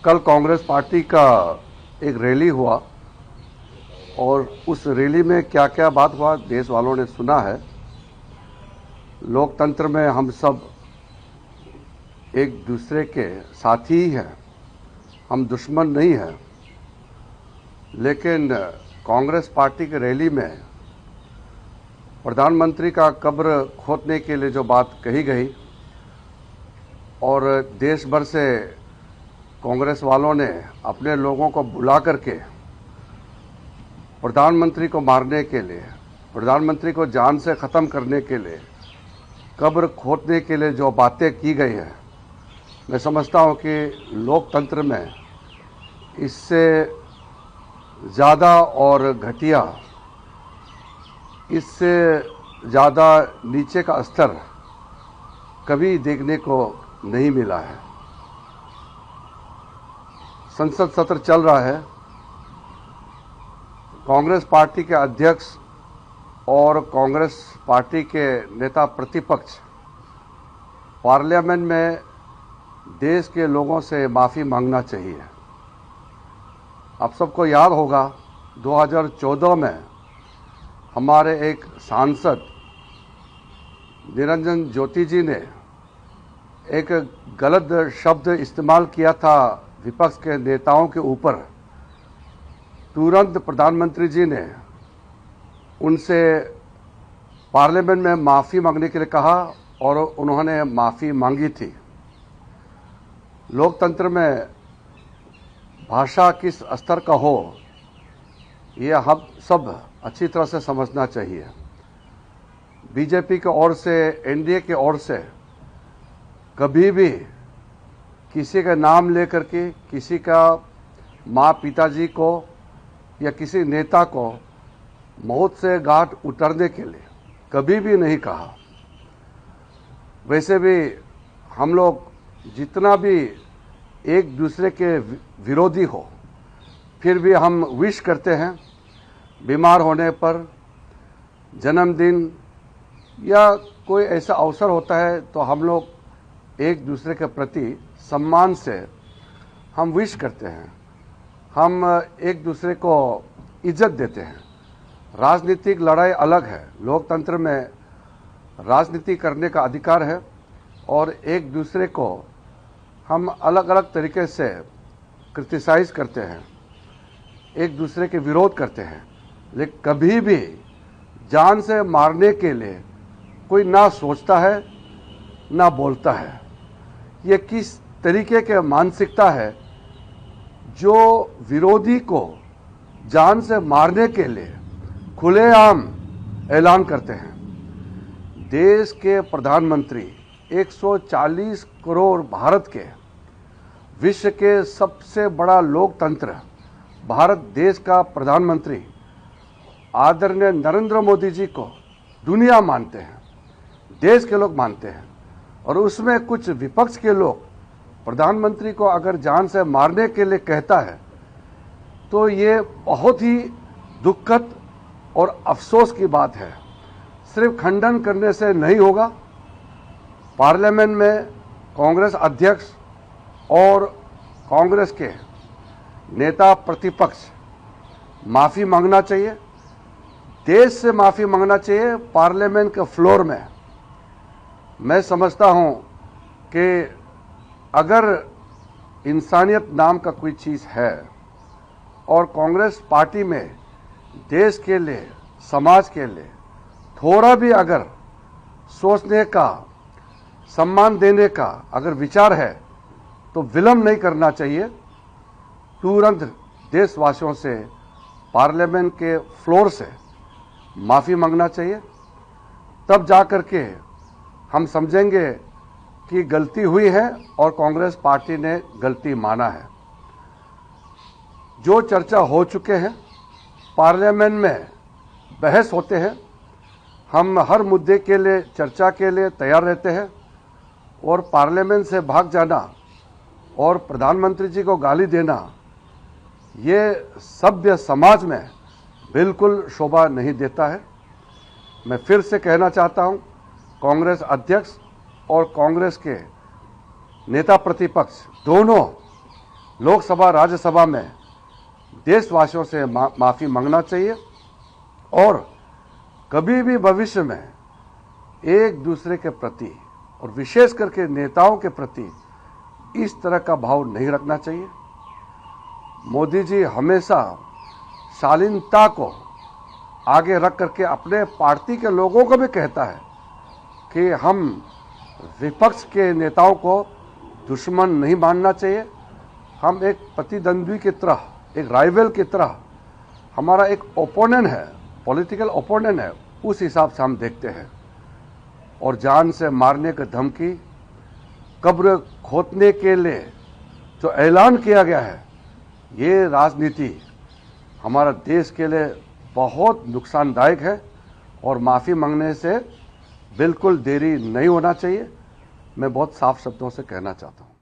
कल कांग्रेस पार्टी का एक रैली हुआ और उस रैली में क्या क्या बात हुआ देश वालों ने सुना है। लोकतंत्र में हम सब एक दूसरे के साथी ही हैं, हम दुश्मन नहीं हैं। लेकिन कांग्रेस पार्टी की रैली में प्रधानमंत्री का कब्र खोदने के लिए जो बात कही गई और देश भर से कांग्रेस वालों ने अपने लोगों को बुला करके प्रधानमंत्री को मारने के लिए, प्रधानमंत्री को जान से ख़त्म करने के लिए, कब्र खोदने के लिए जो बातें की गई हैं, मैं समझता हूं कि लोकतंत्र में इससे ज़्यादा और घटिया, इससे ज़्यादा नीचे का स्तर कभी देखने को नहीं मिला है। संसद सत्र चल रहा है। कांग्रेस पार्टी के अध्यक्ष और कांग्रेस पार्टी के नेता प्रतिपक्ष पार्लियामेंट में देश के लोगों से माफ़ी मांगना चाहिए। आप सबको याद होगा 2014 में हमारे एक सांसद निरंजन ज्योति जी ने एक गलत शब्द इस्तेमाल किया था विपक्ष के नेताओं के ऊपर। तुरंत प्रधानमंत्री जी ने उनसे पार्लियामेंट में माफ़ी मांगने के लिए कहा और उन्होंने माफ़ी मांगी थी। लोकतंत्र में भाषा किस स्तर का हो, ये हम सब अच्छी तरह से समझना चाहिए। बीजेपी की ओर से, एनडीए की ओर से कभी भी किसी का नाम लेकर के किसी का माँ पिताजी को या किसी नेता को मौत से घाट उतरने के लिए कभी भी नहीं कहा। वैसे भी हम लोग जितना भी एक दूसरे के विरोधी हो, फिर भी हम विश करते हैं। बीमार होने पर, जन्मदिन या कोई ऐसा अवसर होता है तो हम लोग एक दूसरे के प्रति सम्मान से हम विश करते हैं, हम एक दूसरे को इज्जत देते हैं। राजनीतिक लड़ाई अलग है, लोकतंत्र में राजनीति करने का अधिकार है और एक दूसरे को हम अलग अलग तरीके से क्रिटिसाइज करते हैं, एक दूसरे के विरोध करते हैं, लेकिन कभी भी जान से मारने के लिए कोई ना सोचता है ना बोलता है। ये किस तरीके के मानसिकता है जो विरोधी को जान से मारने के लिए खुलेआम ऐलान करते हैं। देश के प्रधानमंत्री 140 करोड़ भारत के, विश्व के सबसे बड़ा लोकतंत्र भारत देश का प्रधानमंत्री आदरणीय नरेंद्र मोदी जी को दुनिया मानते हैं, देश के लोग मानते हैं। और उसमें कुछ विपक्ष के लोग प्रधानमंत्री को अगर जान से मारने के लिए कहता है तो ये बहुत ही दुखद और अफसोस की बात है। सिर्फ खंडन करने से नहीं होगा। पार्लियामेंट में कांग्रेस अध्यक्ष और कांग्रेस के नेता प्रतिपक्ष माफ़ी मांगना चाहिए, देश से माफ़ी मांगना चाहिए पार्लियामेंट के फ्लोर में। मैं समझता हूं कि अगर इंसानियत नाम का कोई चीज़ है और कांग्रेस पार्टी में देश के लिए, समाज के लिए थोड़ा भी अगर सोचने का, सम्मान देने का अगर विचार है तो विलंब नहीं करना चाहिए। तुरंत देशवासियों से पार्लियामेंट के फ्लोर से माफ़ी मांगना चाहिए। तब जाकर के हम समझेंगे कि गलती हुई है और कांग्रेस पार्टी ने गलती माना है। जो चर्चा हो चुके हैं, पार्लियामेंट में बहस होते हैं, हम हर मुद्दे के लिए चर्चा के लिए तैयार रहते हैं। और पार्लियामेंट से भाग जाना और प्रधानमंत्री जी को गाली देना, ये सभ्य समाज में बिल्कुल शोभा नहीं देता है। मैं फिर से कहना चाहता हूं, कांग्रेस अध्यक्ष और कांग्रेस के नेता प्रतिपक्ष दोनों लोकसभा राज्यसभा में देशवासियों से माफ़ी मांगना चाहिए और कभी भी भविष्य में एक दूसरे के प्रति और विशेष करके नेताओं के प्रति इस तरह का भाव नहीं रखना चाहिए। मोदी जी हमेशा शालीनता को आगे रख करके अपने पार्टी के लोगों को भी कहता है कि हम विपक्ष के नेताओं को दुश्मन नहीं मानना चाहिए। हम एक प्रतिद्वंद्वी की तरह, एक राइवल की तरह, हमारा एक ओपोनेंट है, पॉलिटिकल ओपोनेंट है, उस हिसाब से हम देखते हैं। और जान से मारने की धमकी, कब्र खोदने के लिए जो ऐलान किया गया है, ये राजनीति हमारा देश के लिए बहुत नुकसानदायक है और माफ़ी मांगने से बिल्कुल देरी नहीं होना चाहिए। मैं बहुत साफ शब्दों से कहना चाहता हूँ।